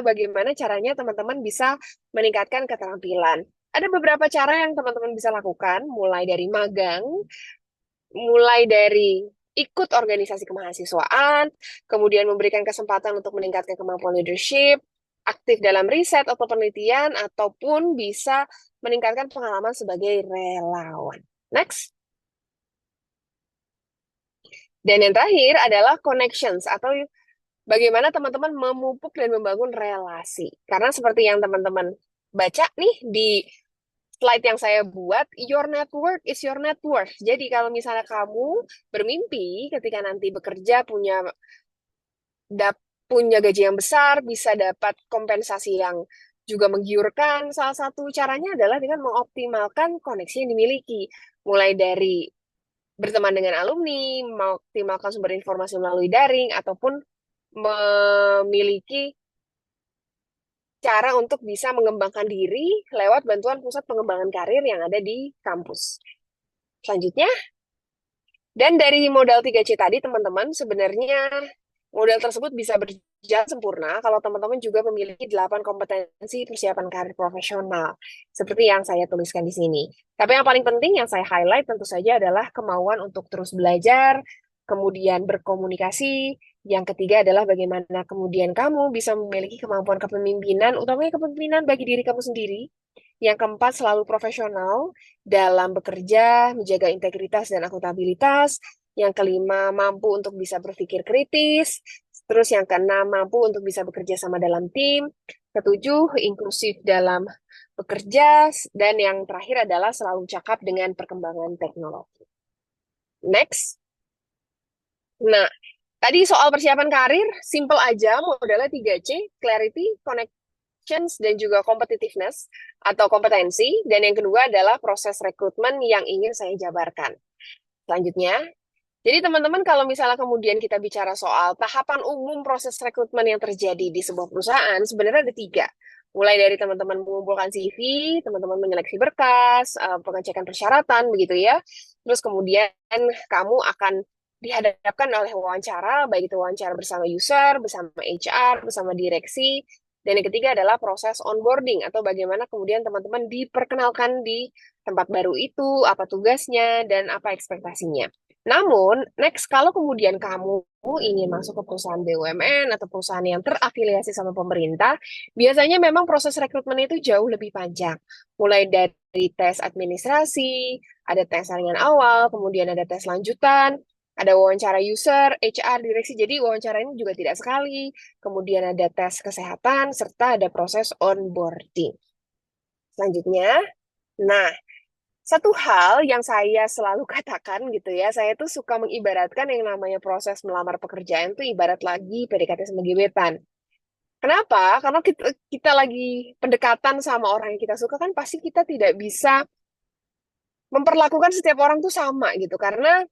bagaimana caranya teman-teman bisa meningkatkan keterampilan. Ada beberapa cara yang teman-teman bisa lakukan, mulai dari magang, mulai dari ikut organisasi kemahasiswaan, kemudian memberikan kesempatan untuk meningkatkan kemampuan leadership, aktif dalam riset atau penelitian, ataupun bisa meningkatkan pengalaman sebagai relawan. Next. Dan yang terakhir adalah connections atau bagaimana teman-teman memupuk dan membangun relasi. Karena seperti yang teman-teman baca nih di slide yang saya buat, your network is your net worth. Jadi kalau misalnya kamu bermimpi ketika nanti bekerja punya gaji yang besar, bisa dapat kompensasi yang juga menggiurkan, salah satu caranya adalah dengan mengoptimalkan koneksi yang dimiliki. Mulai dari berteman dengan alumni, mengoptimalkan sumber informasi melalui daring, ataupun memiliki cara untuk bisa mengembangkan diri lewat bantuan pusat pengembangan karir yang ada di kampus. Selanjutnya, dan dari modal 3C tadi, teman-teman, sebenarnya modal tersebut bisa berjalan sempurna kalau teman-teman juga memiliki 8 kompetensi persiapan karir profesional, seperti yang saya tuliskan di sini. Tapi yang paling penting yang saya highlight tentu saja adalah kemauan untuk terus belajar, kemudian berkomunikasi. Yang ketiga adalah bagaimana kemudian kamu bisa memiliki kemampuan kepemimpinan, utamanya kepemimpinan bagi diri kamu sendiri. Yang keempat, selalu profesional dalam bekerja, menjaga integritas dan akuntabilitas. Yang kelima, mampu untuk bisa berpikir kritis. Terus yang keenam, mampu untuk bisa bekerja sama dalam tim. Ketujuh, inklusif dalam bekerja. Dan yang terakhir adalah selalu cakap dengan perkembangan teknologi. Next. Nah, tadi soal persiapan karir, simple aja, modalnya 3C, clarity, connections, dan juga competitiveness atau kompetensi. Dan yang kedua adalah proses rekrutmen yang ingin saya jabarkan. Selanjutnya, jadi teman-teman kalau misalnya kemudian kita bicara soal tahapan umum proses rekrutmen yang terjadi di sebuah perusahaan, sebenarnya ada tiga. Mulai dari teman-teman mengumpulkan CV, teman-teman menyeleksi berkas, pengecekan persyaratan, begitu ya. Terus kemudian kamu akan dihadapkan oleh wawancara, baik itu wawancara bersama user, bersama HR, bersama direksi. Dan yang ketiga adalah proses onboarding atau bagaimana kemudian teman-teman diperkenalkan di tempat baru itu, apa tugasnya, dan apa ekspektasinya. Namun, next, kalau kemudian kamu ingin masuk ke perusahaan BUMN atau perusahaan yang terafiliasi sama pemerintah, biasanya memang proses rekrutmen itu jauh lebih panjang. Mulai dari tes administrasi, ada tes saringan awal, kemudian ada tes lanjutan, ada wawancara user, HR, direksi. Jadi wawancara ini juga tidak sekali. Kemudian ada tes kesehatan, serta ada proses onboarding. Selanjutnya, nah, satu hal yang saya selalu katakan gitu ya, saya tuh suka mengibaratkan yang namanya proses melamar pekerjaan tuh ibarat lagi PDKT sama gebetan. Kenapa? Karena kita lagi pendekatan sama orang yang kita suka kan pasti kita tidak bisa memperlakukan setiap orang tuh sama gitu. Karena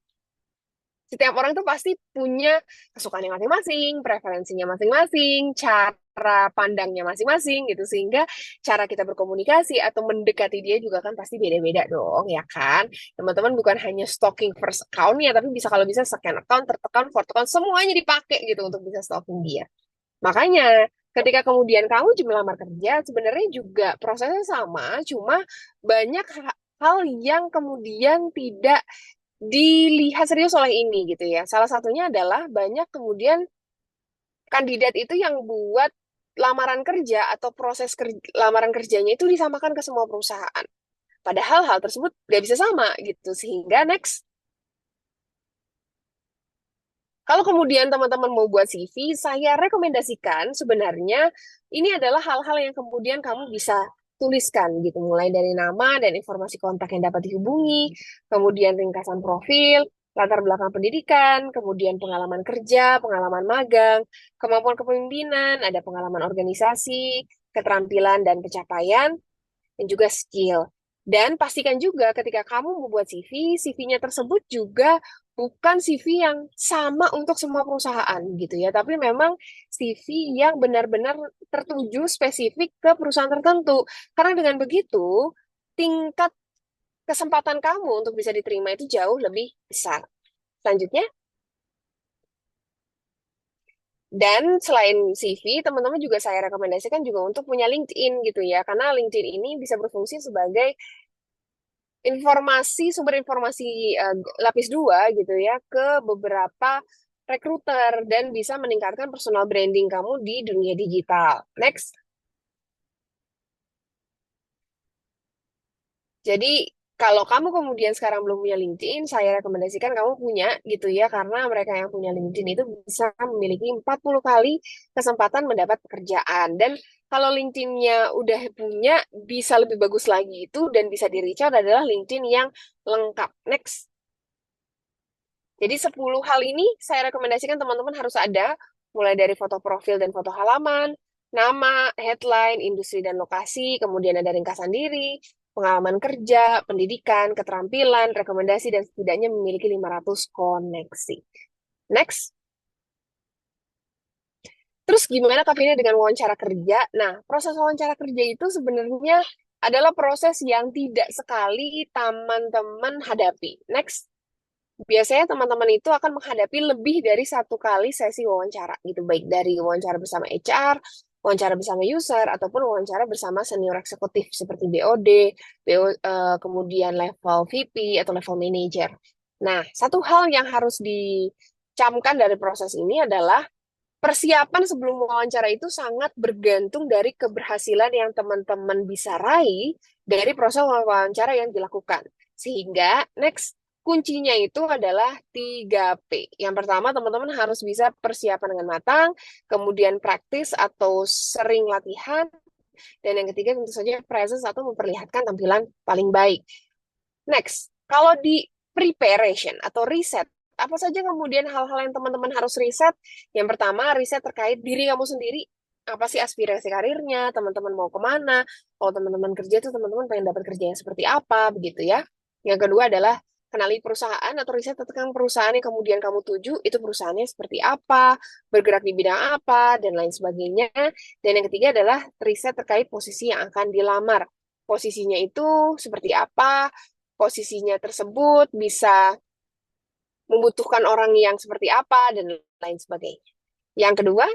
setiap orang tuh pasti punya kesukaan yang masing-masing, preferensinya masing-masing, cara pandangnya masing-masing gitu. Sehingga cara kita berkomunikasi atau mendekati dia juga kan pasti beda-beda dong, ya kan? Teman-teman bukan hanya stalking first account-nya, tapi bisa kalau bisa second account, third account, fourth account, semuanya dipakai gitu untuk bisa stalking dia. Makanya ketika kemudian kamu melamar kerja, sebenarnya juga prosesnya sama, cuma banyak hal yang kemudian tidak dilihat serius oleh ini gitu ya. Salah satunya adalah banyak kemudian kandidat itu yang buat lamaran kerja atau proses lamaran kerjanya itu disamakan ke semua perusahaan. Padahal hal tersebut nggak bisa sama gitu. Sehingga next, kalau kemudian teman-teman mau buat CV, saya rekomendasikan sebenarnya ini adalah hal-hal yang kemudian kamu bisa tuliskan gitu, mulai dari nama dan informasi kontak yang dapat dihubungi, kemudian ringkasan profil, latar belakang pendidikan, kemudian pengalaman kerja, pengalaman magang, kemampuan kepemimpinan, ada pengalaman organisasi, keterampilan dan pencapaian, dan juga skill. Dan pastikan juga ketika kamu membuat CV, CV-nya tersebut juga bukan CV yang sama untuk semua perusahaan gitu ya, tapi memang CV yang benar-benar tertuju spesifik ke perusahaan tertentu. Karena dengan begitu, tingkat kesempatan kamu untuk bisa diterima itu jauh lebih besar. Selanjutnya, Dan selain CV, teman-teman juga saya rekomendasikan juga untuk punya LinkedIn gitu ya, karena LinkedIn ini bisa berfungsi sebagai sumber informasi lapis dua gitu ya ke beberapa recruiter dan bisa meningkatkan personal branding kamu di dunia digital. Next. Jadi kalau kamu kemudian sekarang belum punya LinkedIn, saya rekomendasikan kamu punya gitu ya, karena mereka yang punya LinkedIn itu bisa memiliki 40 kali kesempatan mendapat pekerjaan. Dan kalau LinkedIn-nya udah punya, bisa lebih bagus lagi itu dan bisa di-reach out adalah LinkedIn yang lengkap. Next. Jadi 10 hal ini saya rekomendasikan teman-teman harus ada, mulai dari foto profil dan foto halaman, nama, headline, industri dan lokasi, kemudian ada ringkasan diri, pengalaman kerja, pendidikan, keterampilan, rekomendasi, dan setidaknya memiliki 500 koneksi. Next. Terus gimana Kak Vina dengan wawancara kerja? Nah, proses wawancara kerja itu sebenarnya adalah proses yang tidak sekali teman-teman hadapi. Next. Biasanya teman-teman itu akan menghadapi lebih dari satu kali sesi wawancara gitu, baik dari wawancara bersama HR, wawancara bersama user, ataupun wawancara bersama senior eksekutif seperti BOD, kemudian level VP atau level manager. Nah, satu hal yang harus dicamkan dari proses ini adalah persiapan sebelum wawancara itu sangat bergantung dari keberhasilan yang teman-teman bisa raih dari proses wawancara yang dilakukan. Sehingga, next, kuncinya itu adalah 3P. Yang pertama, teman-teman harus bisa persiapan dengan matang, kemudian praktis atau sering latihan, dan yang ketiga tentu saja presence atau memperlihatkan tampilan paling baik. Next, kalau di preparation atau riset, apa saja kemudian hal-hal yang teman-teman harus riset? Yang pertama, riset terkait diri kamu sendiri. Apa sih aspirasi karirnya, teman-teman mau kemana? Kalau teman-teman kerja itu teman-teman pengen dapat kerja yang seperti apa, begitu ya. Yang kedua adalah kenali perusahaan atau riset tentang perusahaan yang kemudian kamu tuju, itu perusahaannya seperti apa, bergerak di bidang apa, dan lain sebagainya. Dan yang ketiga adalah riset terkait posisi yang akan dilamar. Posisinya itu seperti apa, posisinya tersebut bisa membutuhkan orang yang seperti apa, dan lain sebagainya. Yang kedua,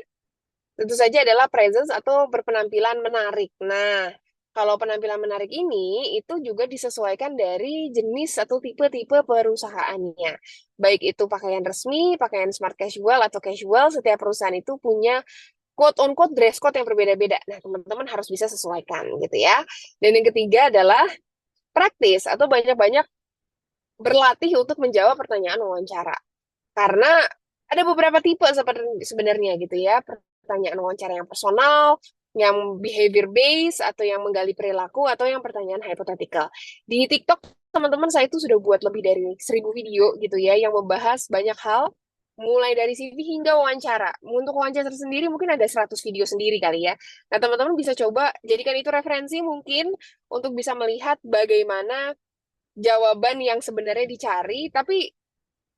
tentu saja adalah presence atau berpenampilan menarik. Nah, kalau penampilan menarik ini itu juga disesuaikan dari jenis atau tipe-tipe perusahaannya. Baik itu pakaian resmi, pakaian smart casual atau casual, setiap perusahaan itu punya quote on quote dress code yang berbeda-beda. Nah, teman-teman harus bisa sesuaikan gitu ya. Dan yang ketiga adalah praktis atau banyak-banyak berlatih untuk menjawab pertanyaan wawancara. Karena ada beberapa tipe seperti sebenarnya gitu ya, pertanyaan wawancara yang personal, yang behavior based atau yang menggali perilaku atau yang pertanyaan hypothetical. Di TikTok teman-teman saya itu sudah buat lebih dari 1.000 video gitu ya yang membahas banyak hal mulai dari CV hingga wawancara. Untuk wawancara sendiri mungkin ada 100 video sendiri kali ya. Nah, teman-teman bisa coba jadikan itu referensi mungkin untuk bisa melihat bagaimana jawaban yang sebenarnya dicari, tapi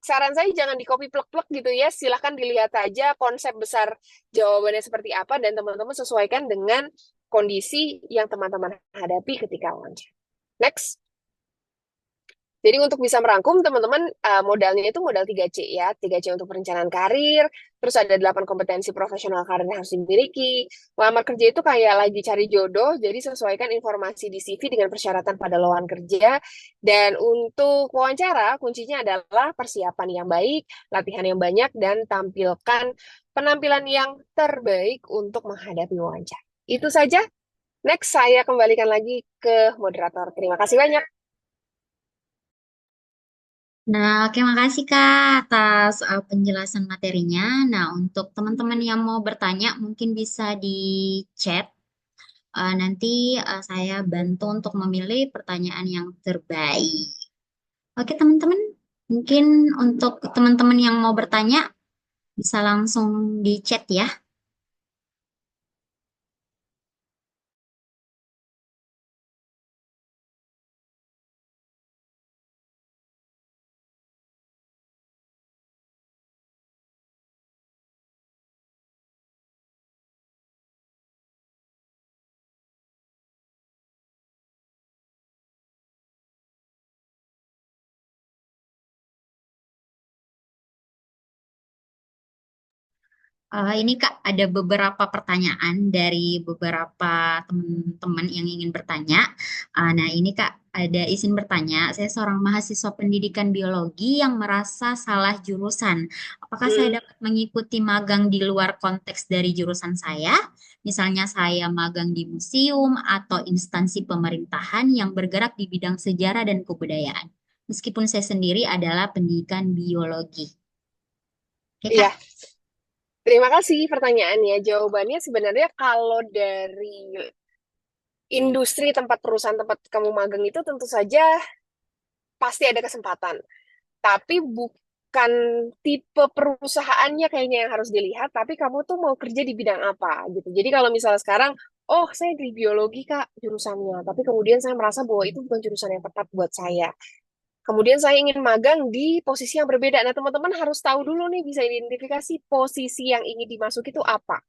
saran saya jangan di copy plek-plek gitu ya. Silahkan dilihat aja konsep besar jawabannya seperti apa dan teman-teman sesuaikan dengan kondisi yang teman-teman hadapi ketika wawancara. Next. Jadi untuk bisa merangkum teman-teman modalnya itu modal 3C ya. 3C untuk perencanaan karir, terus ada 8 kompetensi profesional karir yang harus dimiliki. Lamar kerja itu kayak lagi cari jodoh, jadi sesuaikan informasi di CV dengan persyaratan pada lowongan kerja. Dan untuk wawancara, kuncinya adalah persiapan yang baik, latihan yang banyak, dan tampilkan penampilan yang terbaik untuk menghadapi wawancara. Itu saja. Next, saya kembalikan lagi ke moderator. Terima kasih banyak. Nah, oke, makasih Kak atas penjelasan materinya. Nah, untuk teman-teman yang mau bertanya, mungkin bisa di chat. Nanti saya bantu untuk memilih pertanyaan yang terbaik. Oke, teman-teman. Mungkin untuk teman-teman yang mau bertanya, bisa langsung di chat ya. Ini Kak, ada beberapa pertanyaan dari beberapa teman-teman yang ingin bertanya. Nah, ini Kak, ada izin bertanya. Saya seorang mahasiswa pendidikan biologi yang merasa salah jurusan. Apakah saya Hmm, dapat mengikuti magang di luar konteks dari jurusan saya? Misalnya saya magang di museum atau instansi pemerintahan yang bergerak di bidang sejarah dan kebudayaan. Meskipun saya sendiri adalah pendidikan biologi. Oke iya, Kak? terima kasih pertanyaannya. Jawabannya sebenarnya kalau dari industri tempat perusahaan tempat kamu magang itu tentu saja pasti ada kesempatan. Tapi bukan tipe perusahaannya kayaknya yang harus dilihat, tapi kamu tuh mau kerja di bidang apa gitu. Jadi kalau misalnya sekarang, oh saya di biologi Kak jurusannya, tapi kemudian saya merasa bahwa itu bukan jurusan yang tepat buat saya. Kemudian saya ingin magang di posisi yang berbeda. Nah, teman-teman harus tahu dulu nih, bisa identifikasi posisi yang ingin dimasuki itu apa.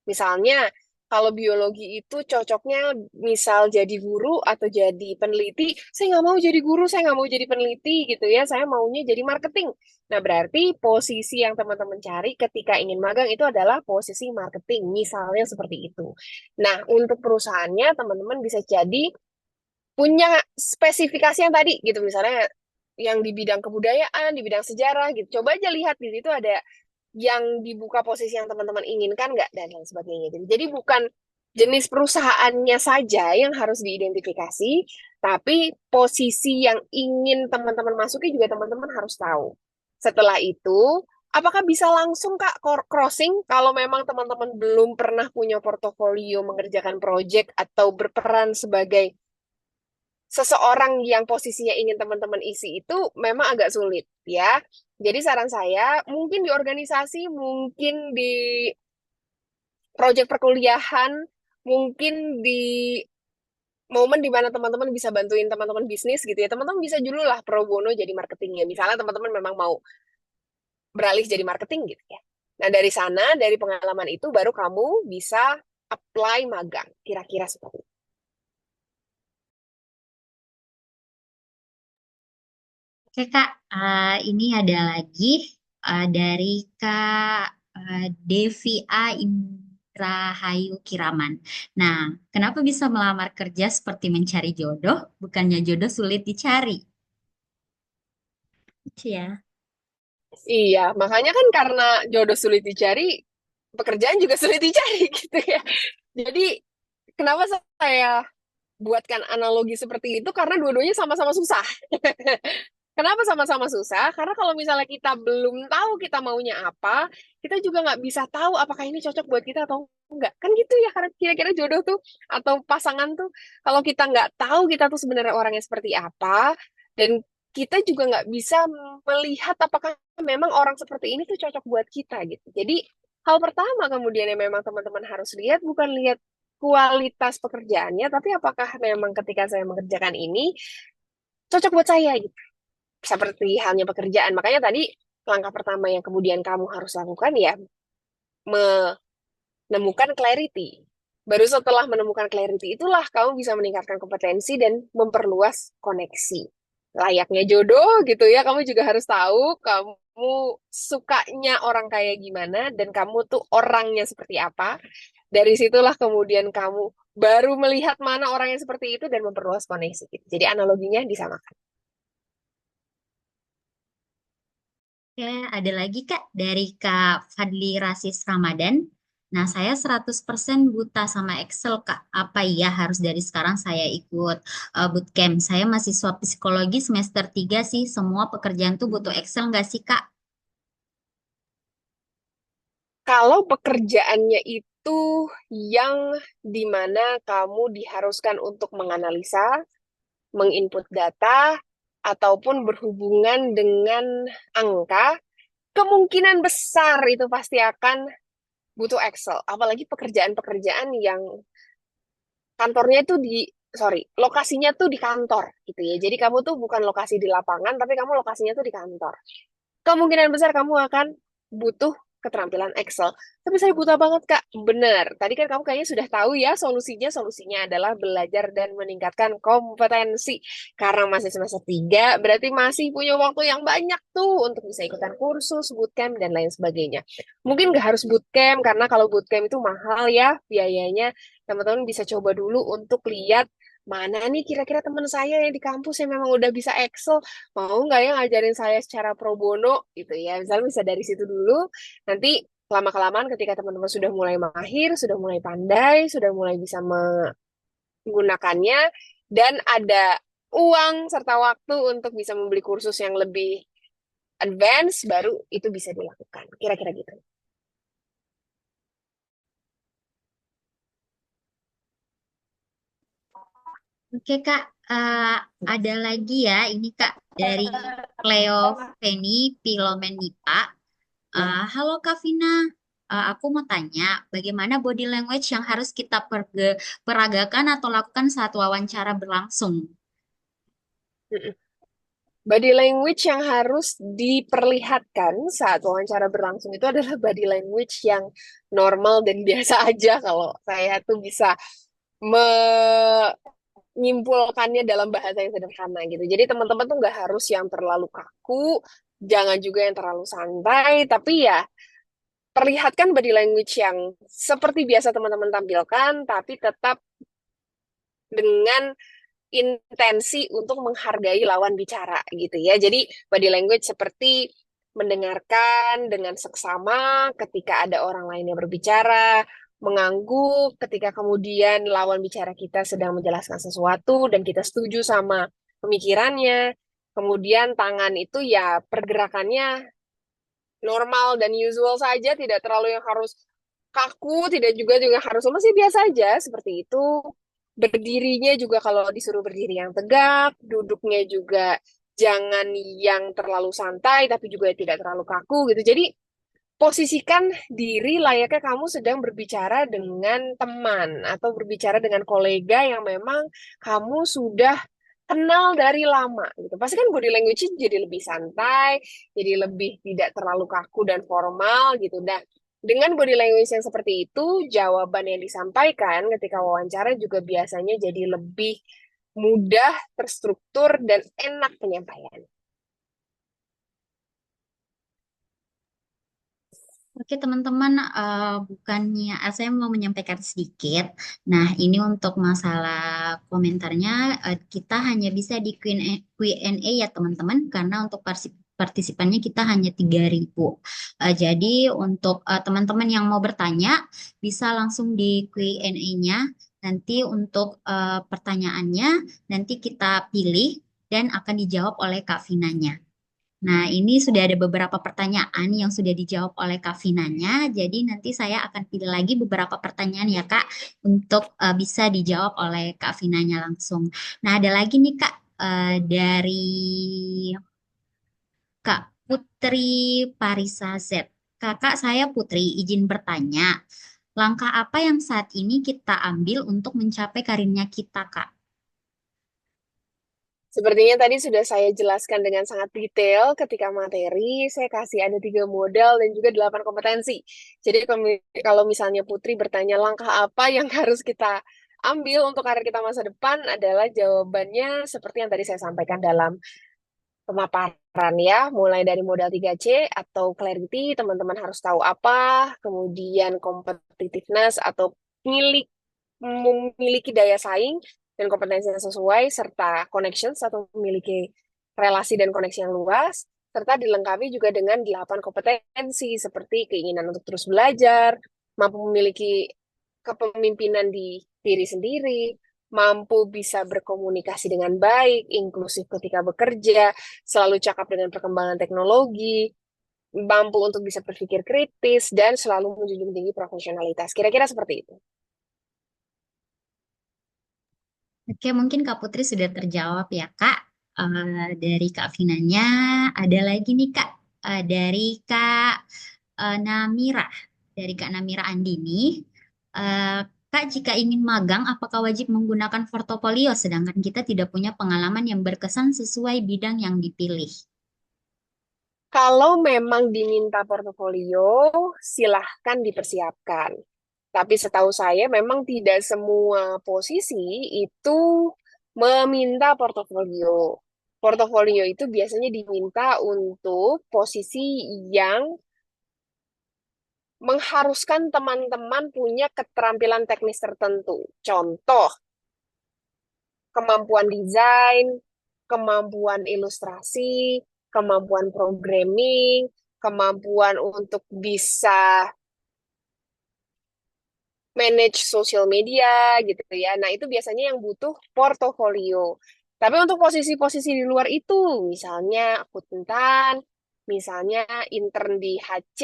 Misalnya, kalau biologi itu cocoknya misal jadi guru atau jadi peneliti, saya nggak mau jadi guru, saya nggak mau jadi peneliti gitu ya, saya maunya jadi marketing. Nah, berarti posisi yang teman-teman cari ketika ingin magang itu adalah posisi marketing, misalnya seperti itu. Nah, untuk perusahaannya, teman-teman bisa jadi punya spesifikasi yang tadi gitu, misalnya yang di bidang kebudayaan, di bidang sejarah gitu. Coba aja lihat di situ ada yang dibuka posisi yang teman-teman inginkan nggak dan lain sebagainya. Jadi bukan jenis perusahaannya saja yang harus diidentifikasi, tapi posisi yang ingin teman-teman masuki juga teman-teman harus tahu. Setelah itu, apakah bisa langsung Kak crossing kalau memang teman-teman belum pernah punya portofolio mengerjakan project atau berperan sebagai seseorang yang posisinya ingin teman-teman isi itu memang agak sulit ya. Jadi saran saya mungkin di organisasi, mungkin di proyek perkuliahan, mungkin di momen di mana teman-teman bisa bantuin teman-teman bisnis gitu ya. Teman-teman bisa dulu lah pro bono jadi marketingnya. Misalnya teman-teman memang mau beralih jadi marketing gitu ya. Nah dari sana, dari pengalaman itu baru kamu bisa apply magang. Kira-kira seperti itu. Oke Kak, ini ada lagi dari Kak Devi A. Indrahayu Kiraman. Nah, kenapa bisa melamar kerja seperti mencari jodoh? Bukannya jodoh sulit dicari. Lucu ya. Iya, makanya kan karena jodoh sulit dicari, pekerjaan juga sulit dicari gitu ya. Jadi kenapa saya buatkan analogi seperti itu? Karena dua-duanya sama-sama susah. Kenapa sama-sama susah? Karena kalau misalnya kita belum tahu kita maunya apa, kita juga nggak bisa tahu apakah ini cocok buat kita atau enggak. Kan gitu ya, karena kira-kira jodoh tuh atau pasangan tuh, kalau kita nggak tahu kita tuh sebenarnya orangnya seperti apa, dan kita juga nggak bisa melihat apakah memang orang seperti ini tuh cocok buat kita gitu. Jadi hal pertama kemudian yang memang teman-teman harus lihat bukan lihat kualitas pekerjaannya, tapi apakah memang ketika saya mengerjakan ini cocok buat saya gitu. Seperti halnya pekerjaan. Makanya tadi langkah pertama yang kemudian kamu harus lakukan ya menemukan clarity. Baru setelah menemukan clarity itulah kamu bisa meningkatkan kompetensi dan memperluas koneksi. Layaknya jodoh gitu ya, kamu juga harus tahu kamu sukanya orang kayak gimana dan kamu tuh orangnya seperti apa. Dari situlah kemudian kamu baru melihat mana orang yang seperti itu dan memperluas koneksi. Jadi analoginya disamakan. Oke, ada lagi Kak dari Kak Fadli Rasis Ramadan. Nah, saya 100% buta sama Excel, Kak. Apa iya harus dari sekarang saya ikut bootcamp? Saya mahasiswa psikologi semester 3 sih. Semua pekerjaan tuh butuh Excel nggak sih, Kak? Kalau pekerjaannya itu yang dimana kamu diharuskan untuk menganalisa, menginput data, ataupun berhubungan dengan angka, kemungkinan besar itu pasti akan butuh Excel. Apalagi pekerjaan-pekerjaan yang kantornya itu lokasinya tuh di kantor gitu ya. Jadi kamu tuh bukan lokasi di lapangan, tapi kamu lokasinya tuh di kantor. Kemungkinan besar kamu akan butuh keterampilan Excel. Tapi saya buta banget, Kak. Bener. Tadi kan kamu kayaknya sudah tahu ya solusinya. Solusinya adalah belajar dan meningkatkan kompetensi. Karena masih semester 3, berarti masih punya waktu yang banyak tuh untuk bisa ikutan kursus, bootcamp, dan lain sebagainya. Mungkin nggak harus bootcamp, karena kalau bootcamp itu mahal ya biayanya. Teman-teman bisa coba dulu untuk lihat mana nih kira-kira teman saya yang di kampus yang memang udah bisa Excel, mau nggak ya ngajarin saya secara pro bono gitu ya. Misalnya bisa dari situ dulu, nanti lama-kelamaan ketika teman-teman sudah mulai mahir, sudah mulai pandai, sudah mulai bisa menggunakannya, dan ada uang serta waktu untuk bisa membeli kursus yang lebih advance, baru itu bisa dilakukan. Kira-kira gitu. Oke Kak, ada lagi ya, ini Kak dari Cleo Feni Pilomenipa. Halo Kak Vina. Aku mau tanya, bagaimana body language yang harus kita peragakan atau lakukan saat wawancara berlangsung? Mm-mm. Body language yang harus diperlihatkan saat wawancara berlangsung itu adalah body language yang normal dan biasa aja, kalau saya tuh bisa menyimpulkannya dalam bahasa yang sederhana gitu. Jadi teman-teman tuh nggak harus yang terlalu kaku, jangan juga yang terlalu santai, tapi ya perlihatkan body language yang seperti biasa teman-teman tampilkan, tapi tetap dengan intensi untuk menghargai lawan bicara gitu ya. Jadi body language seperti mendengarkan dengan seksama ketika ada orang lain yang berbicara, mengangguk ketika kemudian lawan bicara kita sedang menjelaskan sesuatu dan kita setuju sama pemikirannya. Kemudian tangan itu ya pergerakannya normal dan usual saja, tidak terlalu yang harus kaku, tidak juga harus masih biasa aja seperti itu. Berdirinya juga kalau disuruh berdiri yang tegak, duduknya juga jangan yang terlalu santai tapi juga tidak terlalu kaku gitu. Jadi posisikan diri layaknya kamu sedang berbicara dengan teman atau berbicara dengan kolega yang memang kamu sudah kenal dari lama gitu. Pasti kan body language jadi lebih santai, jadi lebih tidak terlalu kaku dan formal gitu. Nah, dengan body language yang seperti itu, jawaban yang disampaikan ketika wawancara juga biasanya jadi lebih mudah, terstruktur, dan enak penyampaian. Oke teman-teman, bukannya saya mau menyampaikan sedikit. Nah, ini untuk masalah komentarnya, kita hanya bisa di Q&A ya teman-teman, karena untuk partisipannya kita hanya 3.000. Jadi untuk teman-teman yang mau bertanya, bisa langsung di Q&A-nya. Nanti untuk pertanyaannya, nanti kita pilih dan akan dijawab oleh Kak Vinanya. Nah, ini sudah ada beberapa pertanyaan yang sudah dijawab oleh Kak Vinanya. Jadi nanti saya akan pilih lagi beberapa pertanyaan ya Kak untuk bisa dijawab oleh Kak Vinanya langsung. Nah, ada lagi nih Kak dari Kak Putri Parisa Z. Kakak saya Putri, izin bertanya, langkah apa yang saat ini kita ambil untuk mencapai karirnya kita Kak? Sepertinya tadi sudah saya jelaskan dengan sangat detail ketika materi. Saya kasih ada 3 modal dan juga 8 kompetensi. Jadi kalau misalnya Putri bertanya langkah apa yang harus kita ambil untuk karir kita masa depan, adalah jawabannya seperti yang tadi saya sampaikan dalam pemaparan ya. Mulai dari modal 3C atau clarity, teman-teman harus tahu apa. Kemudian competitiveness atau memiliki daya saing dan kompetensi yang sesuai, serta connections atau memiliki relasi dan koneksi yang luas, serta dilengkapi juga dengan 8 kompetensi seperti keinginan untuk terus belajar, mampu memiliki kepemimpinan di diri sendiri, mampu bisa berkomunikasi dengan baik, inklusif ketika bekerja, selalu cakap dengan perkembangan teknologi, mampu untuk bisa berpikir kritis, dan selalu menjunjung tinggi profesionalitas. Kira-kira seperti itu. Oke, mungkin Kak Putri sudah terjawab ya Kak. Dari Kak Vinanya, ada lagi nih Kak, dari Kak Namira, dari Kak Namira Andini. Eh, Kak, jika ingin magang, apakah wajib menggunakan portofolio sedangkan kita tidak punya pengalaman yang berkesan sesuai bidang yang dipilih? Kalau memang diminta portofolio, silahkan dipersiapkan. Tapi setahu saya memang tidak semua posisi itu meminta portofolio. Portofolio itu biasanya diminta untuk posisi yang mengharuskan teman-teman punya keterampilan teknis tertentu. Contoh, kemampuan desain, kemampuan ilustrasi, kemampuan programming, kemampuan untuk bisa manage social media gitu ya. Nah, itu biasanya yang butuh portofolio. Tapi untuk posisi-posisi di luar itu, misalnya akuntan, misalnya intern di HC,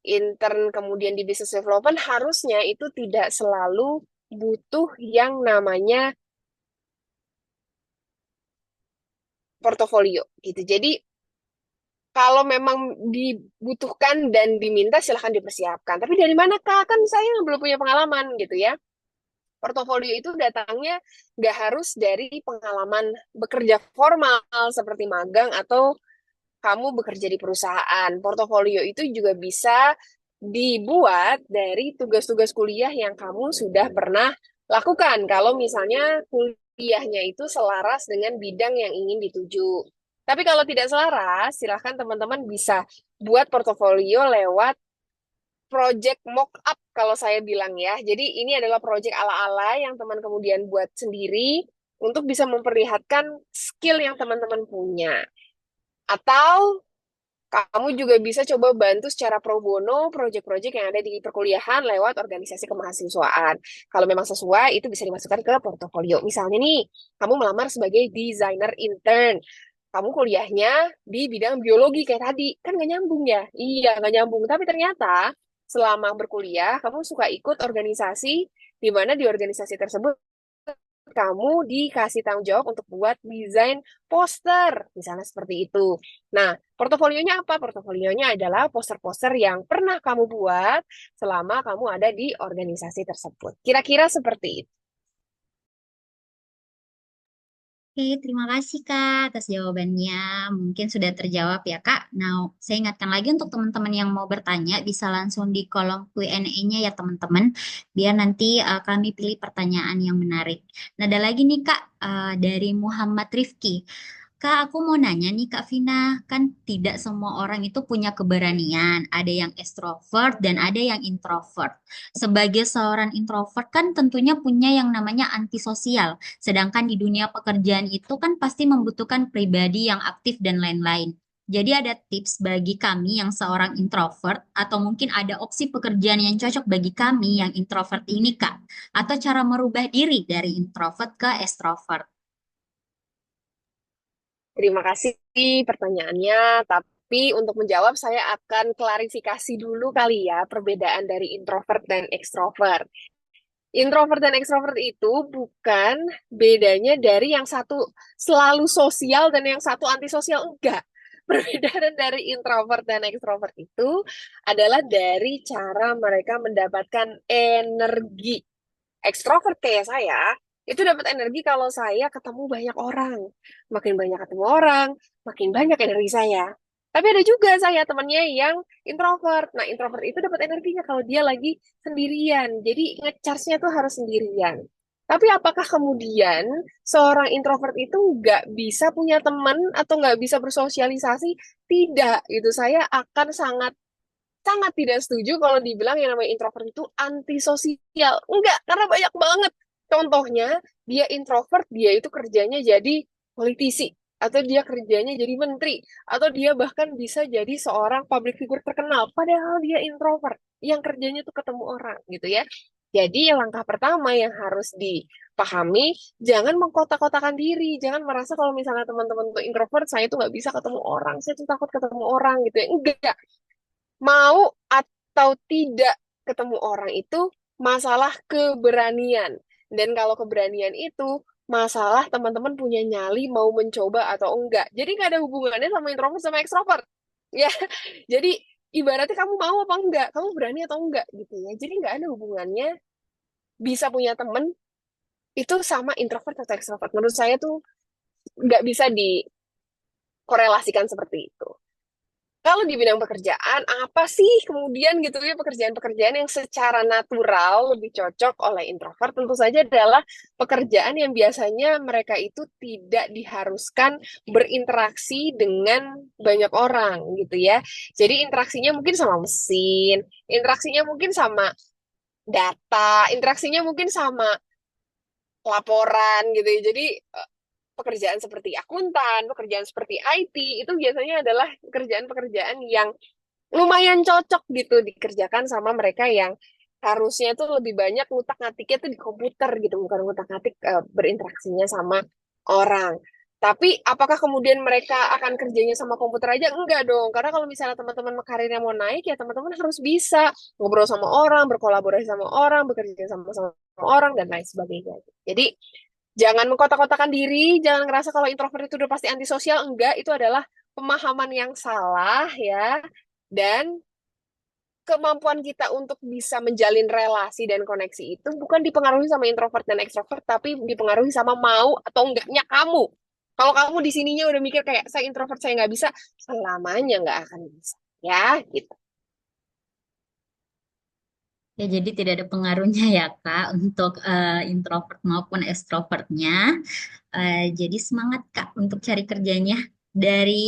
intern kemudian di business development, harusnya itu tidak selalu butuh yang namanya portofolio gitu. Jadi kalau memang dibutuhkan dan diminta silahkan dipersiapkan. Tapi dari mana Kak? Kan saya belum punya pengalaman gitu ya. Portofolio itu datangnya nggak harus dari pengalaman bekerja formal seperti magang atau kamu bekerja di perusahaan. Portofolio itu juga bisa dibuat dari tugas-tugas kuliah yang kamu sudah pernah lakukan. Kalau misalnya kuliahnya itu selaras dengan bidang yang ingin dituju. Tapi kalau tidak selaras, silahkan teman-teman bisa buat portofolio lewat project mock up kalau saya bilang ya. Jadi ini adalah project ala-ala yang teman kemudian buat sendiri untuk bisa memperlihatkan skill yang teman-teman punya. Atau kamu juga bisa coba bantu secara pro bono project-project yang ada di perkuliahan lewat organisasi kemahasiswaan. Kalau memang sesuai, itu bisa dimasukkan ke portofolio. Misalnya nih, kamu melamar sebagai designer intern. Kamu kuliahnya di bidang biologi kayak tadi. Kan nggak nyambung ya? Iya, nggak nyambung. Tapi ternyata selama berkuliah, kamu suka ikut organisasi, di mana di organisasi tersebut kamu dikasih tanggung jawab untuk buat desain poster, misalnya seperti itu. Nah, portofolionya apa? Portofolionya adalah poster-poster yang pernah kamu buat selama kamu ada di organisasi tersebut. Kira-kira seperti itu. Oke, terima kasih Kak atas jawabannya. Mungkin sudah terjawab ya Kak. Nah, saya ingatkan lagi untuk teman-teman yang mau bertanya bisa langsung di kolom Q&A-nya ya teman-teman. Biar nanti kami pilih pertanyaan yang menarik. Nah, ada lagi nih Kak dari Muhammad Rifki. Kak, aku mau nanya nih Kak Vina, kan tidak semua orang itu punya keberanian. Ada yang extrovert dan ada yang introvert. Sebagai seorang introvert kan tentunya punya yang namanya antisosial. Sedangkan di dunia pekerjaan itu kan pasti membutuhkan pribadi yang aktif dan lain-lain. Jadi ada tips bagi kami yang seorang introvert atau mungkin ada opsi pekerjaan yang cocok bagi kami yang introvert ini Kak. Atau cara merubah diri dari introvert ke extrovert. Terima kasih pertanyaannya, tapi untuk menjawab saya akan klarifikasi dulu kali ya perbedaan dari introvert dan extrovert. Introvert dan extrovert itu bukan bedanya dari yang satu selalu sosial dan yang satu antisosial, enggak. Perbedaan dari introvert dan extrovert itu adalah dari cara mereka mendapatkan energi. Ekstrovert kayak saya, itu dapat energi kalau saya ketemu banyak orang. Makin banyak ketemu orang, makin banyak energi saya. Tapi ada juga saya temannya yang introvert. Nah, introvert itu dapat energinya kalau dia lagi sendirian. Jadi ngecharge-nya tuh harus sendirian. Tapi apakah kemudian seorang introvert itu nggak bisa punya teman atau nggak bisa bersosialisasi? Tidak, itu saya akan sangat sangat tidak setuju kalau dibilang yang namanya introvert itu antisosial. Enggak, karena banyak banget. Contohnya, dia introvert, dia itu kerjanya jadi politisi, atau dia kerjanya jadi menteri, atau dia bahkan bisa jadi seorang public figure terkenal, padahal dia introvert, yang kerjanya tuh ketemu orang, gitu ya. Jadi langkah pertama yang harus dipahami, jangan mengkotak-kotakan diri, jangan merasa kalau misalnya teman-teman tuh introvert, saya tuh nggak bisa ketemu orang, saya tuh takut ketemu orang gitu ya. Enggak, mau atau tidak ketemu orang itu masalah keberanian. Dan kalau keberanian itu masalah teman-teman punya nyali mau mencoba atau enggak. Jadi nggak ada hubungannya sama introvert sama ekstrovert. Ya, jadi ibaratnya kamu mau apa enggak, kamu berani atau enggak gitu ya. Jadi nggak ada hubungannya bisa punya teman itu sama introvert atau ekstrovert. Menurut saya tuh nggak bisa dikorelasikan seperti itu. Kalau di bidang pekerjaan, apa sih kemudian gitu ya pekerjaan-pekerjaan yang secara natural lebih cocok oleh introvert? Tentu saja adalah pekerjaan yang biasanya mereka itu tidak diharuskan berinteraksi dengan banyak orang gitu ya. Jadi interaksinya mungkin sama mesin, interaksinya mungkin sama data, interaksinya mungkin sama laporan gitu ya. Jadi pekerjaan seperti akuntan, pekerjaan seperti IT itu biasanya adalah pekerjaan-pekerjaan yang lumayan cocok gitu dikerjakan sama mereka yang harusnya tuh lebih banyak ngutak-ngatiknya tuh di komputer gitu, bukan ngutak-ngatik berinteraksinya sama orang. Tapi apakah kemudian mereka akan kerjanya sama komputer aja? Enggak dong. Karena kalau misalnya teman-teman karirnya mau naik, ya teman-teman harus bisa ngobrol sama orang, berkolaborasi sama orang, bekerja sama orang, dan lain sebagainya. Jadi jangan mengkotak-kotakan diri, jangan ngerasa kalau introvert itu udah pasti antisosial. Enggak, itu adalah pemahaman yang salah ya. Dan kemampuan kita untuk bisa menjalin relasi dan koneksi itu bukan dipengaruhi sama introvert dan ekstrovert, tapi dipengaruhi sama mau atau enggaknya kamu. Kalau kamu di sininya udah mikir kayak saya introvert, saya nggak bisa, selamanya nggak akan bisa. Ya, gitu. Ya, jadi tidak ada pengaruhnya ya, Kak, untuk introvert maupun extrovertnya. Jadi semangat, Kak, untuk cari kerjanya.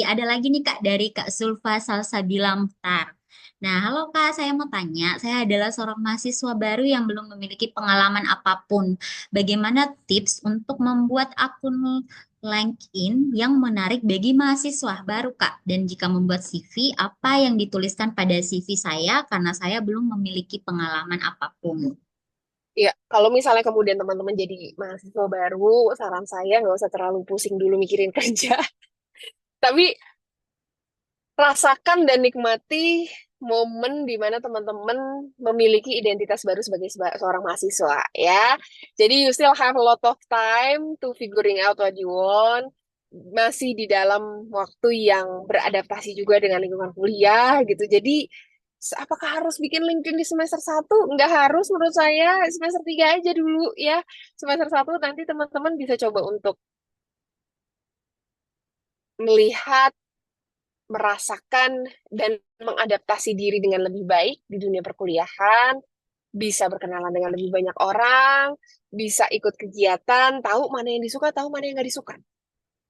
Ada lagi nih, Kak, dari Kak Sulfa Salsabila Mukhtar. Nah, halo Kak, saya mau tanya, saya adalah seorang mahasiswa baru yang belum memiliki pengalaman apapun. Bagaimana tips untuk membuat akun LinkedIn yang menarik bagi mahasiswa baru, Kak? Dan jika membuat CV, apa yang dituliskan pada CV saya karena saya belum memiliki pengalaman apapun? Ya, kalau misalnya kemudian teman-teman jadi mahasiswa baru, saran saya nggak usah terlalu pusing dulu mikirin kerja. Tapi rasakan dan nikmati momen di mana teman-teman memiliki identitas baru sebagai seorang mahasiswa ya. Jadi you still have a lot of time to figuring out what you want. Masih di dalam waktu yang beradaptasi juga dengan lingkungan kuliah gitu. Jadi apakah harus bikin LinkedIn di semester satu? Nggak harus menurut saya. Semester 3 aja dulu ya. Semester satu nanti teman-teman bisa coba untuk melihat, merasakan dan mengadaptasi diri dengan lebih baik di dunia perkuliahan, bisa berkenalan dengan lebih banyak orang, bisa ikut kegiatan, tahu mana yang disuka, tahu mana yang nggak disuka.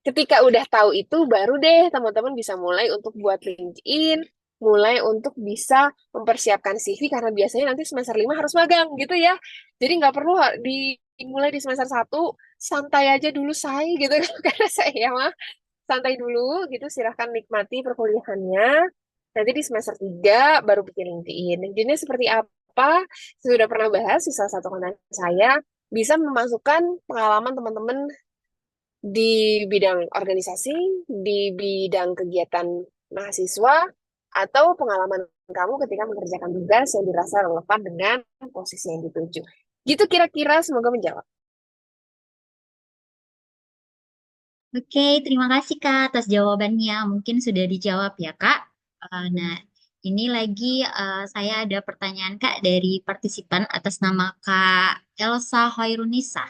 Ketika udah tahu itu, baru deh teman-teman bisa mulai untuk buat LinkedIn, mulai untuk bisa mempersiapkan CV, karena biasanya nanti semester 5 harus magang gitu ya. Jadi nggak perlu dimulai di semester satu, santai aja dulu say gitu. Karena saya mah santai dulu gitu, silahkan nikmati perkuliahannya. Nanti di semester 3 baru bikin LinkedIn. LinkedIn-nya seperti apa? Saya sudah pernah bahas di salah satu konten saya. Bisa memasukkan pengalaman teman-teman di bidang organisasi, di bidang kegiatan mahasiswa, atau pengalaman kamu ketika mengerjakan tugas yang dirasa relevan dengan posisi yang dituju. Gitu kira-kira, semoga menjawab. Oke, terima kasih Kak atas jawabannya. Mungkin sudah dijawab ya Kak. Nah, ini lagi saya ada pertanyaan Kak dari partisipan atas nama Kak Elsa Hoirunisa.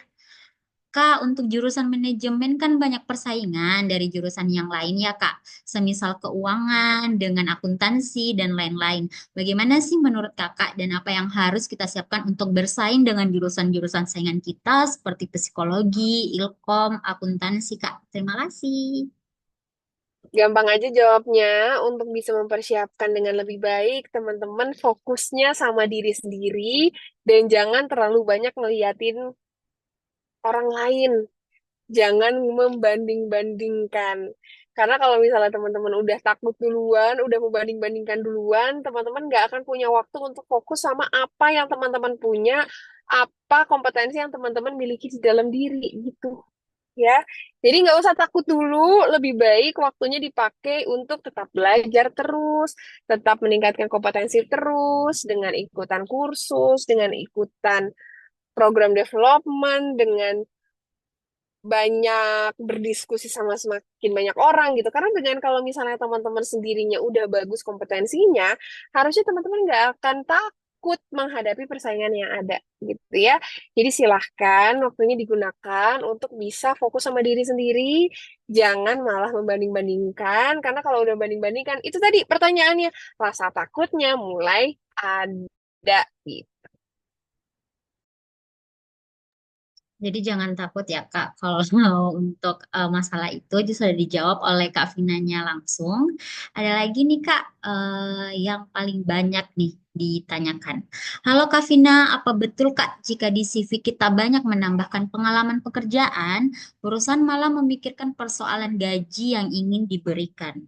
Kak, untuk jurusan manajemen kan banyak persaingan dari jurusan yang lain ya, Kak. Semisal keuangan, dengan akuntansi, dan lain-lain. Bagaimana sih menurut Kakak dan apa yang harus kita siapkan untuk bersaing dengan jurusan-jurusan saingan kita seperti psikologi, ilkom, akuntansi, Kak? Terima kasih. Gampang aja jawabnya. Untuk bisa mempersiapkan dengan lebih baik, teman-teman fokusnya sama diri sendiri dan jangan terlalu banyak ngeliatin orang lain. Jangan membanding-bandingkan. Karena kalau misalnya teman-teman udah takut duluan, udah membanding-bandingkan duluan, teman-teman nggak akan punya waktu untuk fokus sama apa yang teman-teman punya, apa kompetensi yang teman-teman miliki di dalam diri gitu ya. Jadi nggak usah takut dulu, lebih baik waktunya dipakai untuk tetap belajar terus, tetap meningkatkan kompetensi terus, dengan ikutan kursus, dengan ikutan program development, dengan banyak berdiskusi sama semakin banyak orang gitu. Karena dengan kalau misalnya teman-teman sendirinya udah bagus kompetensinya, harusnya teman-teman nggak akan takut takut menghadapi persaingan yang ada gitu ya. Jadi silahkan waktunya digunakan untuk bisa fokus sama diri sendiri, jangan malah membanding-bandingkan, karena kalau udah banding-bandingkan, itu tadi pertanyaannya, rasa takutnya mulai ada gitu. Jadi jangan takut ya Kak, kalau untuk masalah itu aja sudah dijawab oleh Kak Vinanya langsung. Ada lagi nih Kak, yang paling banyak nih ditanyakan. Halo Kak Vina, apa betul Kak jika di CV kita banyak menambahkan pengalaman pekerjaan, perusahaan malah memikirkan persoalan gaji yang ingin diberikan?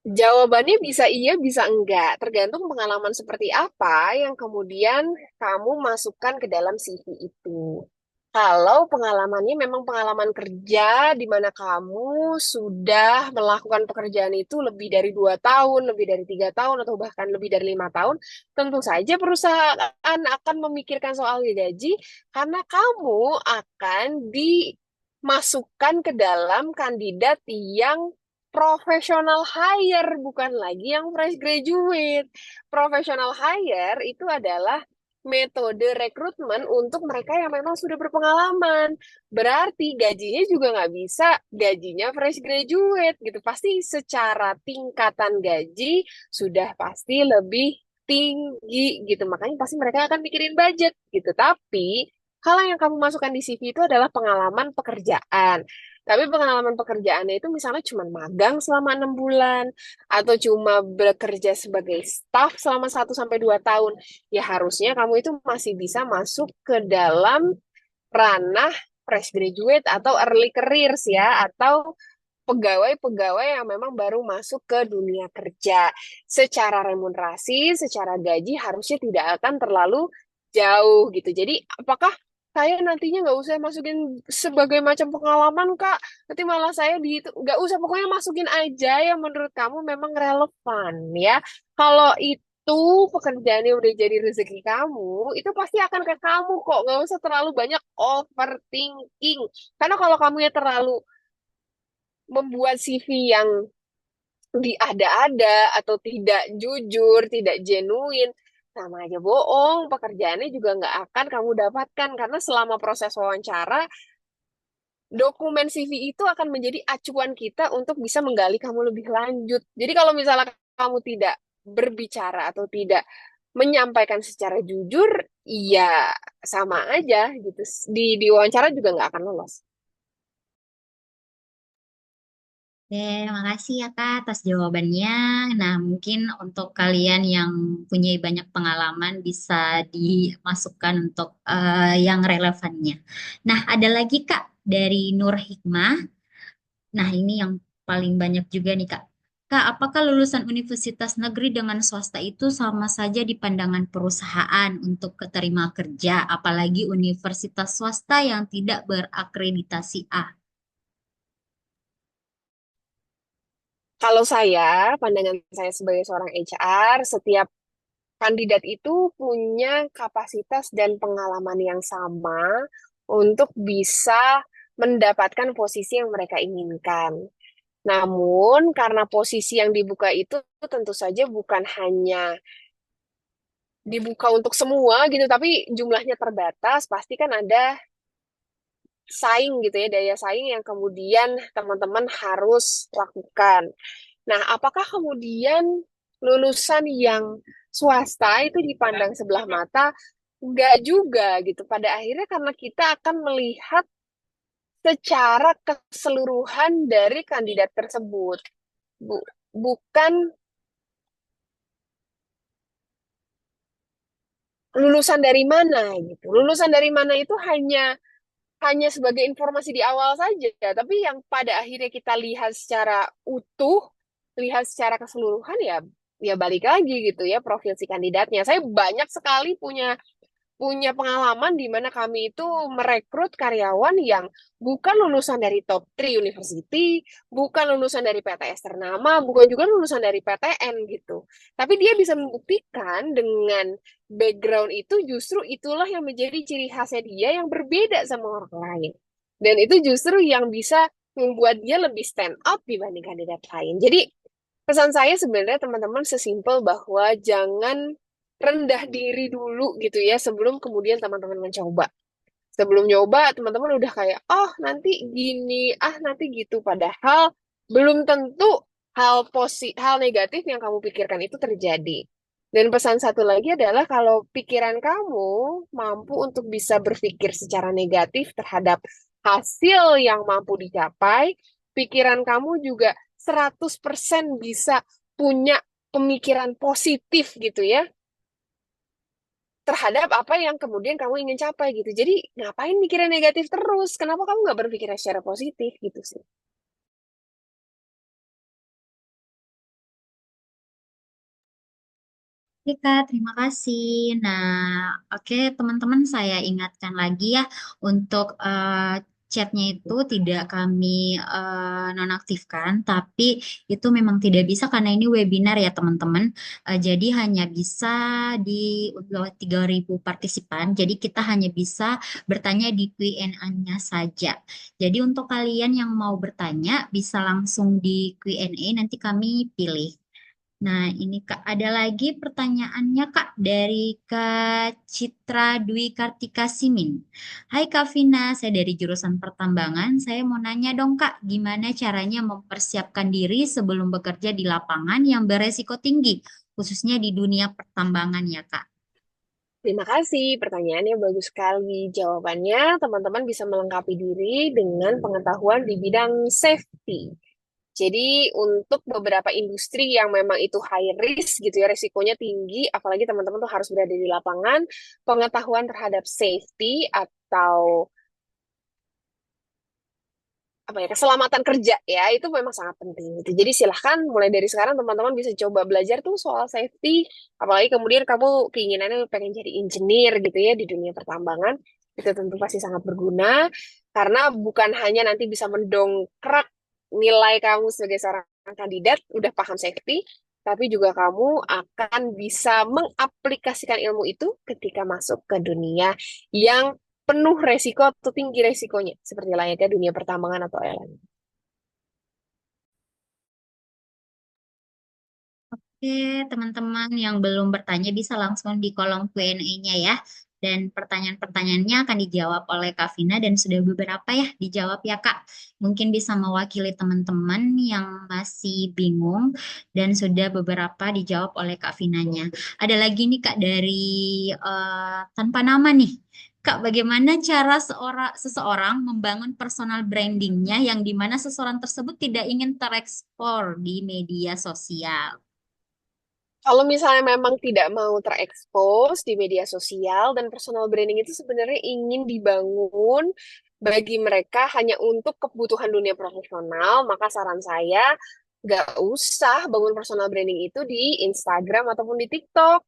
Jawabannya bisa iya, bisa enggak. Tergantung pengalaman seperti apa yang kemudian kamu masukkan ke dalam CV itu. Kalau pengalamannya memang pengalaman kerja di mana kamu sudah melakukan pekerjaan itu lebih dari 2 tahun, lebih dari 3 tahun, atau bahkan lebih dari 5 tahun, tentu saja perusahaan akan memikirkan soal gaji karena kamu akan dimasukkan ke dalam kandidat yang professional hire, bukan lagi yang fresh graduate. Professional hire itu adalah metode rekrutmen untuk mereka yang memang sudah berpengalaman. Berarti gajinya juga nggak bisa gajinya fresh graduate gitu. Pasti secara tingkatan gaji sudah pasti lebih tinggi gitu. Makanya pasti mereka akan mikirin budget gitu. Tapi hal yang kamu masukkan di CV itu adalah pengalaman pekerjaan. Tapi pengalaman pekerjaannya itu misalnya cuma magang selama 6 bulan atau cuma bekerja sebagai staff selama 1 sampai 2 tahun, ya harusnya kamu itu masih bisa masuk ke dalam ranah fresh graduate atau early careers ya, atau pegawai-pegawai yang memang baru masuk ke dunia kerja. Secara remunerasi, secara gaji harusnya tidak akan terlalu jauh gitu. Jadi apakah saya nantinya nggak usah masukin sebagai macam pengalaman, Kak? Nanti malah saya di itu nggak usah, pokoknya masukin aja yang menurut kamu memang relevan ya. Kalau itu pekerjaannya udah jadi rezeki kamu, itu pasti akan ke kamu kok. Nggak usah terlalu banyak overthinking. Karena kalau kamu ya terlalu membuat CV yang diada-ada atau tidak jujur, tidak genuine, sama aja bohong. Pekerjaannya juga nggak akan kamu dapatkan karena selama proses wawancara, dokumen CV itu akan menjadi acuan kita untuk bisa menggali kamu lebih lanjut. Jadi kalau misalnya kamu tidak berbicara atau tidak menyampaikan secara jujur, ya sama aja gitu. Di wawancara juga nggak akan lolos. Oke, makasih ya Kak atas jawabannya. Nah, mungkin untuk kalian yang punya banyak pengalaman bisa dimasukkan untuk yang relevannya. Nah, ada lagi Kak dari Nur Hikmah. Nah, ini yang paling banyak juga nih Kak. Kak, apakah lulusan universitas negeri dengan swasta itu sama saja di pandangan perusahaan untuk keterima kerja, apalagi universitas swasta yang tidak berakreditasi A? Kalau saya, pandangan saya sebagai seorang HR, setiap kandidat itu punya kapasitas dan pengalaman yang sama untuk bisa mendapatkan posisi yang mereka inginkan. Namun, karena posisi yang dibuka itu tentu saja bukan hanya dibuka untuk semua gitu, tapi jumlahnya terbatas, pasti kan ada saing gitu ya, daya saing yang kemudian teman-teman harus lakukan. Nah, apakah kemudian lulusan yang swasta itu dipandang sebelah mata? Enggak juga gitu. Pada akhirnya karena kita akan melihat secara keseluruhan dari kandidat tersebut. Bukan lulusan dari mana gitu. Lulusan dari mana itu hanya sebagai informasi di awal saja, tapi yang pada akhirnya kita lihat secara utuh, lihat secara keseluruhan ya, ya balik lagi gitu ya profil si kandidatnya. Saya banyak sekali punya punya pengalaman di mana kami itu merekrut karyawan yang bukan lulusan dari top 3 university, bukan lulusan dari PTS ternama, bukan juga lulusan dari PTN gitu. Tapi dia bisa membuktikan dengan background itu justru itulah yang menjadi ciri khasnya dia yang berbeda sama orang lain. Dan itu justru yang bisa membuat dia lebih stand out dibanding kandidat lain. Jadi Pesan saya sebenarnya teman-teman sesimpel bahwa jangan rendah diri dulu gitu ya sebelum kemudian teman-teman mencoba. Sebelum nyoba, teman-teman udah kayak, oh nanti gini, ah nanti gitu. Padahal belum tentu hal negatif yang kamu pikirkan itu terjadi. Dan pesan satu lagi adalah kalau pikiran kamu mampu untuk bisa berpikir secara negatif terhadap hasil yang mampu dicapai, pikiran kamu juga 100% bisa punya pemikiran positif gitu ya terhadap apa yang kemudian kamu ingin capai gitu. Jadi ngapain mikirin negatif terus? Kenapa kamu nggak berpikir secara positif gitu sih? Oke Kak, terima kasih. Nah, oke teman-teman saya ingatkan lagi ya untuk chatnya itu tidak kami nonaktifkan, tapi itu memang tidak bisa karena ini webinar ya teman-teman. Jadi hanya bisa di 3.000 partisipan. Jadi kita hanya bisa bertanya di Q&A-nya saja. Jadi untuk kalian yang mau bertanya bisa langsung di Q&A nanti kami pilih. Nah, ini Kak, ada lagi pertanyaannya Kak dari Kak Citra Dwi Kartika Simin. Hai Kak Vina, saya dari jurusan pertambangan. Saya mau nanya dong Kak, gimana caranya mempersiapkan diri sebelum bekerja di lapangan yang beresiko tinggi, khususnya di dunia pertambangan ya Kak? Terima kasih, pertanyaannya bagus sekali. Jawabannya, teman-teman bisa melengkapi diri dengan pengetahuan di bidang safety. Jadi untuk beberapa industri yang memang itu high risk gitu ya, risikonya tinggi, apalagi teman-teman tuh harus berada di lapangan, pengetahuan terhadap safety atau apa ya keselamatan kerja ya itu memang sangat penting gitu. Jadi silahkan mulai dari sekarang teman-teman bisa coba belajar tuh soal safety, apalagi kemudian kamu keinginannya pengen jadi engineer gitu ya di dunia pertambangan, itu tentu pasti sangat berguna karena bukan hanya nanti bisa mendongkrak nilai kamu sebagai seorang kandidat udah paham safety, tapi juga kamu akan bisa mengaplikasikan ilmu itu ketika masuk ke dunia yang penuh resiko atau tinggi resikonya, seperti layaknya dunia pertambangan atau airline. Oke, teman-teman yang belum bertanya bisa langsung di kolom Q&A-nya ya. Dan pertanyaan-pertanyaannya akan dijawab oleh Kak Vina dan sudah beberapa ya dijawab ya Kak. Mungkin bisa mewakili teman-teman yang masih bingung dan sudah beberapa dijawab oleh Kak Vinanya. Ada lagi nih Kak dari tanpa nama nih. Kak, bagaimana cara seseorang membangun personal brandingnya yang dimana seseorang tersebut tidak ingin terekspor di media sosial? Kalau misalnya memang tidak mau terekspos di media sosial dan personal branding itu sebenarnya ingin dibangun bagi mereka hanya untuk kebutuhan dunia profesional, maka saran saya nggak usah bangun personal branding itu di Instagram ataupun di TikTok.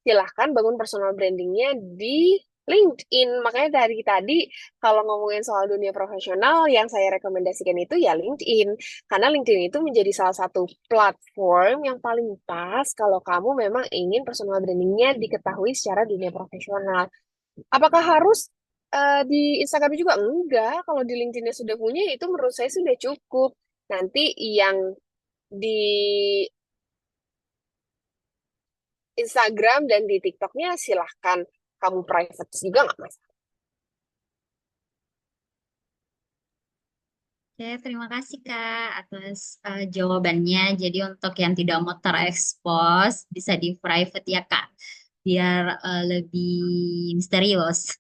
Silahkan bangun personal brandingnya di LinkedIn. Makanya dari tadi kalau ngomongin soal dunia profesional yang saya rekomendasikan itu ya LinkedIn. Karena LinkedIn itu menjadi salah satu platform yang paling pas kalau kamu memang ingin personal brandingnya diketahui secara dunia profesional. Apakah harus di Instagram juga? Enggak. Kalau di LinkedIn sudah punya, itu menurut saya sudah cukup. Nanti yang di Instagram dan di TikToknya silahkan kamu private juga nggak masalah. Oke, terima kasih Kak atas jawabannya. Jadi untuk yang tidak mau terekspos bisa di private ya Kak, biar lebih misterius.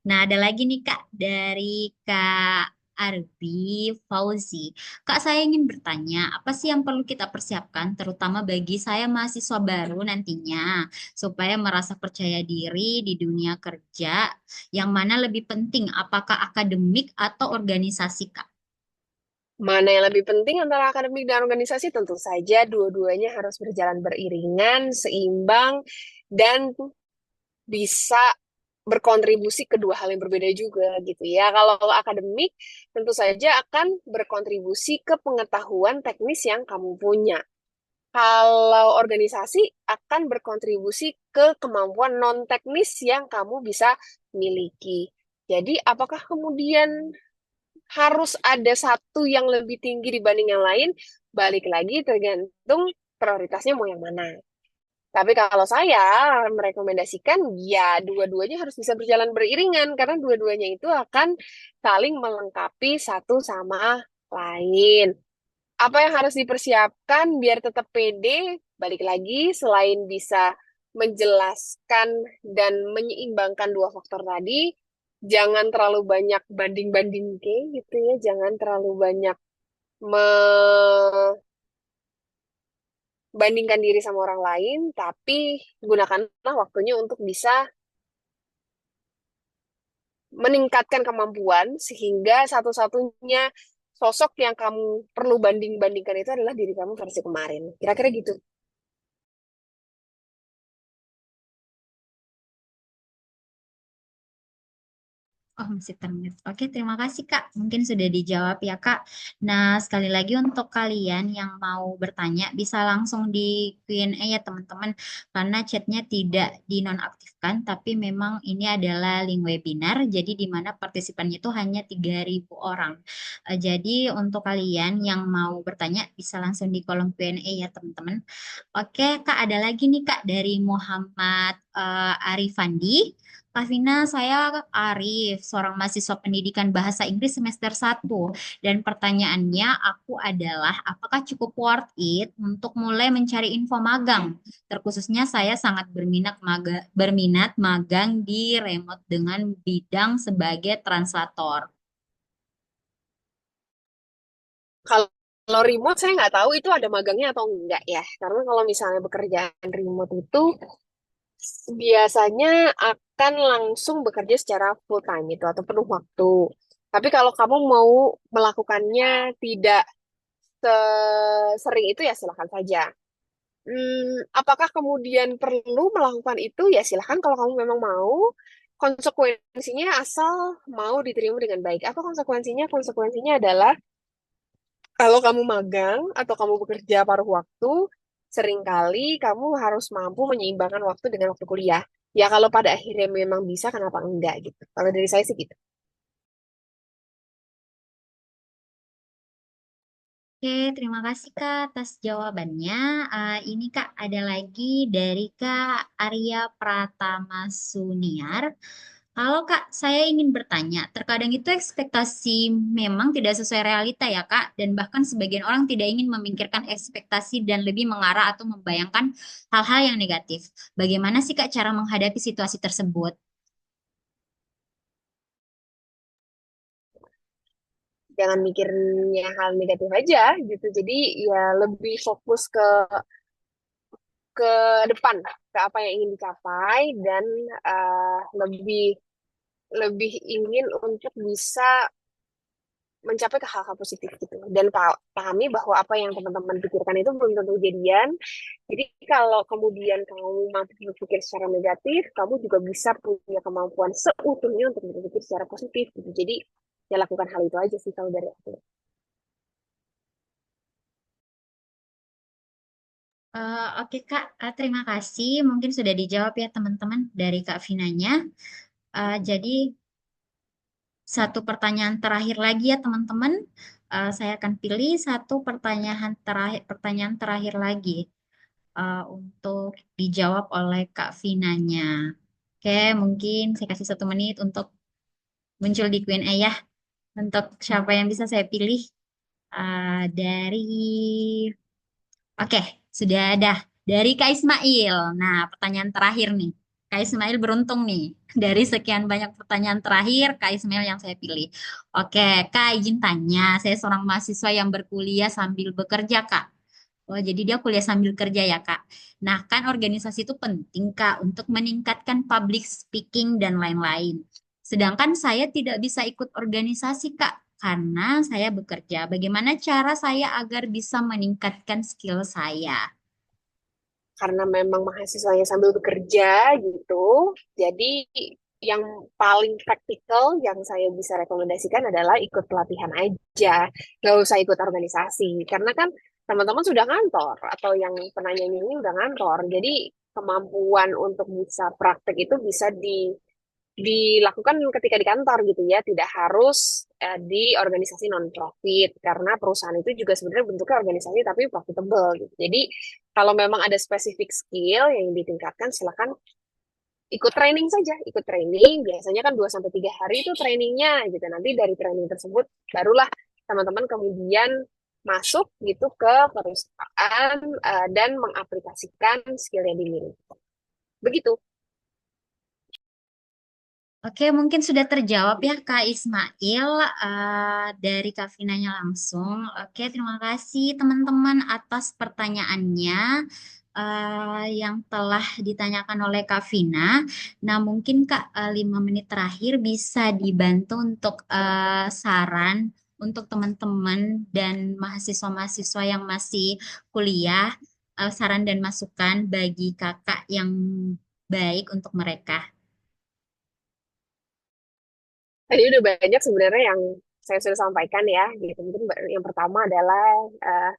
Nah, ada lagi nih Kak dari Kak Arbi Fauzi. Kak, saya ingin bertanya, apa sih yang perlu kita persiapkan, terutama bagi saya mahasiswa baru nantinya, supaya merasa percaya diri di dunia kerja, yang mana lebih penting, apakah akademik atau organisasi Kak? Mana yang lebih penting antara akademik dan organisasi? Tentu saja dua-duanya harus berjalan beriringan, seimbang, dan bisa berkontribusi kedua hal yang berbeda juga gitu ya. Kalau akademik tentu saja akan berkontribusi ke pengetahuan teknis yang kamu punya. Kalau organisasi akan berkontribusi ke kemampuan non teknis yang kamu bisa miliki. Jadi, apakah kemudian harus ada satu yang lebih tinggi dibanding yang lain? Balik lagi tergantung prioritasnya mau yang mana. Tapi kalau saya merekomendasikan, ya dua-duanya harus bisa berjalan beriringan, karena dua-duanya itu akan saling melengkapi satu sama lain. Apa yang harus dipersiapkan biar tetap pede? Balik lagi, selain bisa menjelaskan dan menyeimbangkan dua faktor tadi, jangan terlalu banyak banding-banding gitu ya, jangan terlalu banyak membandingkan diri sama orang lain, tapi gunakanlah waktunya untuk bisa meningkatkan kemampuan sehingga satu-satunya sosok yang kamu perlu banding-bandingkan itu adalah diri kamu versi kemarin. Kira-kira gitu. Oh, masih termute. Oke, terima kasih, Kak. Mungkin sudah dijawab ya, Kak. Nah, sekali lagi untuk kalian yang mau bertanya, bisa langsung di Q&A ya, teman-teman. Karena chatnya tidak dinonaktifkan, tapi memang ini adalah link webinar, jadi di mana partisipannya itu hanya 3.000 orang. Jadi untuk kalian yang mau bertanya, bisa langsung di kolom Q&A ya, teman-teman. Oke, Kak, ada lagi nih, Kak, dari Muhammad Arifandi. Kak Vina, saya Arif, seorang mahasiswa pendidikan bahasa Inggris semester 1. Dan pertanyaannya aku adalah, apakah cukup worth it untuk mulai mencari info magang? Terkhususnya saya sangat berminat magang di remote dengan bidang sebagai translator. Kalau remote saya nggak tahu itu ada magangnya atau enggak ya. Karena kalau misalnya pekerjaan remote itu biasanya akan langsung bekerja secara full time itu atau penuh waktu. Tapi kalau kamu mau melakukannya tidak sesering itu ya silahkan saja. Apakah kemudian perlu melakukan itu? Ya silahkan kalau kamu memang mau. Konsekuensinya asal mau diterima dengan baik. Apa konsekuensinya? Konsekuensinya adalah kalau kamu magang atau kamu bekerja paruh waktu, seringkali kamu harus mampu menyeimbangkan waktu dengan waktu kuliah. Ya kalau pada akhirnya memang bisa, kenapa enggak gitu. Kalau dari saya sih gitu. Oke, terima kasih Kak atas jawabannya. Ini Kak ada lagi dari Kak Arya Pratama Suniar. Kalau Kak, saya ingin bertanya, terkadang itu ekspektasi memang tidak sesuai realita ya Kak, dan bahkan sebagian orang tidak ingin memikirkan ekspektasi dan lebih mengarah atau membayangkan hal-hal yang negatif. Bagaimana sih Kak cara menghadapi situasi tersebut? Jangan mikirnya hal negatif aja gitu. Jadi ya lebih fokus ke depan, ke apa yang ingin dicapai dan lebih lebih ingin untuk bisa mencapai ke hal-hal positif gitu dan pahami bahwa apa yang teman-teman pikirkan itu belum tentu kejadian. Jadi kalau kemudian kamu mampu berpikir secara negatif, kamu juga bisa punya kemampuan seutuhnya untuk berpikir secara positif gitu. Jadi ya lakukan hal itu aja sih kalau dari aku. Oke Kak, terima kasih. Mungkin sudah dijawab ya teman-teman dari Kak Vinanya. Jadi satu pertanyaan terakhir lagi ya teman-teman. Saya akan pilih satu pertanyaan terakhir lagi untuk dijawab oleh Kak Vinanya. Oke, mungkin saya kasih 1 menit untuk muncul di Q&A ya. Untuk siapa yang bisa saya pilih dari Oke, sudah ada dari Kak Ismail. Nah, pertanyaan terakhir nih. Kak Ismail beruntung nih. Dari sekian banyak pertanyaan terakhir, Kak Ismail yang saya pilih. Oke, Kak izin tanya. Saya seorang mahasiswa yang berkuliah sambil bekerja, Kak. Oh, jadi dia kuliah sambil kerja ya, Kak. Nah, kan organisasi itu penting, Kak, untuk meningkatkan public speaking dan lain-lain. Sedangkan saya tidak bisa ikut organisasi, Kak, karena saya bekerja. Bagaimana cara saya agar bisa meningkatkan skill saya? Karena memang mahasiswanya sambil bekerja gitu. Jadi yang paling praktikal yang saya bisa rekomendasikan adalah ikut pelatihan aja. Nggak usah ikut organisasi. Karena kan teman-teman sudah ngantor atau yang penanyanya ini udah ngantor. Jadi kemampuan untuk bisa praktek itu bisa dilakukan ketika di kantor gitu ya, tidak harus di organisasi non-profit karena perusahaan itu juga sebenarnya bentuknya organisasi tapi profitable gitu. Jadi kalau memang ada spesifik skill yang ditingkatkan, silakan ikut training saja, ikut training. Biasanya kan 2 sampai 3 hari itu trainingnya gitu. Nanti dari training tersebut barulah teman-teman kemudian masuk gitu ke perusahaan dan mengaplikasikan skill yang dimiliki. Begitu. Oke, mungkin sudah terjawab ya Kak Ismail dari Kak Vinanya langsung. Oke, terima kasih teman-teman atas pertanyaannya yang telah ditanyakan oleh Kak Vina. Nah, mungkin Kak 5 menit terakhir bisa dibantu untuk saran untuk teman-teman dan mahasiswa-mahasiswa yang masih kuliah, saran dan masukan bagi kakak yang baik untuk mereka. Tadi udah banyak sebenarnya yang saya sudah sampaikan ya, gitu. Mungkin yang pertama adalah eh,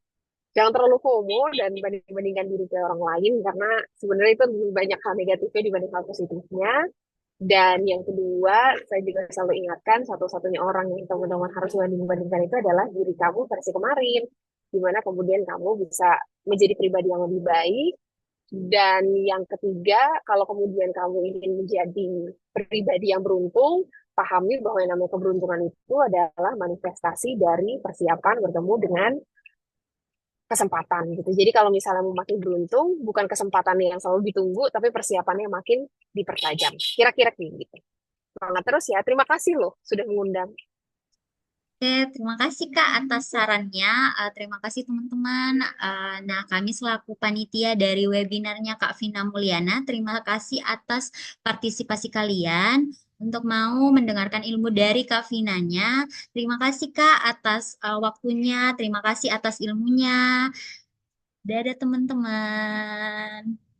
jangan terlalu FOMO dan banding-bandingkan diri ke orang lain karena sebenarnya itu lebih banyak hal negatifnya dibanding hal positifnya. Dan yang kedua, saya juga selalu ingatkan satu-satunya orang yang teman-teman harus banding-bandingkan itu adalah diri kamu versi kemarin. Dimana kemudian kamu bisa menjadi pribadi yang lebih baik. Dan yang ketiga, kalau kemudian kamu ingin menjadi pribadi yang beruntung, pahami bahwa yang namanya keberuntungan itu adalah manifestasi dari persiapan bertemu dengan kesempatan gitu. Jadi kalau misalnya mau makin beruntung, bukan kesempatan yang selalu ditunggu, tapi persiapannya makin dipertajam. Kira-kira kayak gitu. Semangat terus ya. Terima kasih loh sudah mengundang. Oke, terima kasih Kak atas sarannya. Terima kasih teman-teman. Nah, kami selaku panitia dari webinarnya Kak Vina Mulyana, terima kasih atas partisipasi kalian untuk mau mendengarkan ilmu dari Kak Vinanya. Terima kasih Kak atas waktunya, terima kasih atas ilmunya. Dadah teman-teman.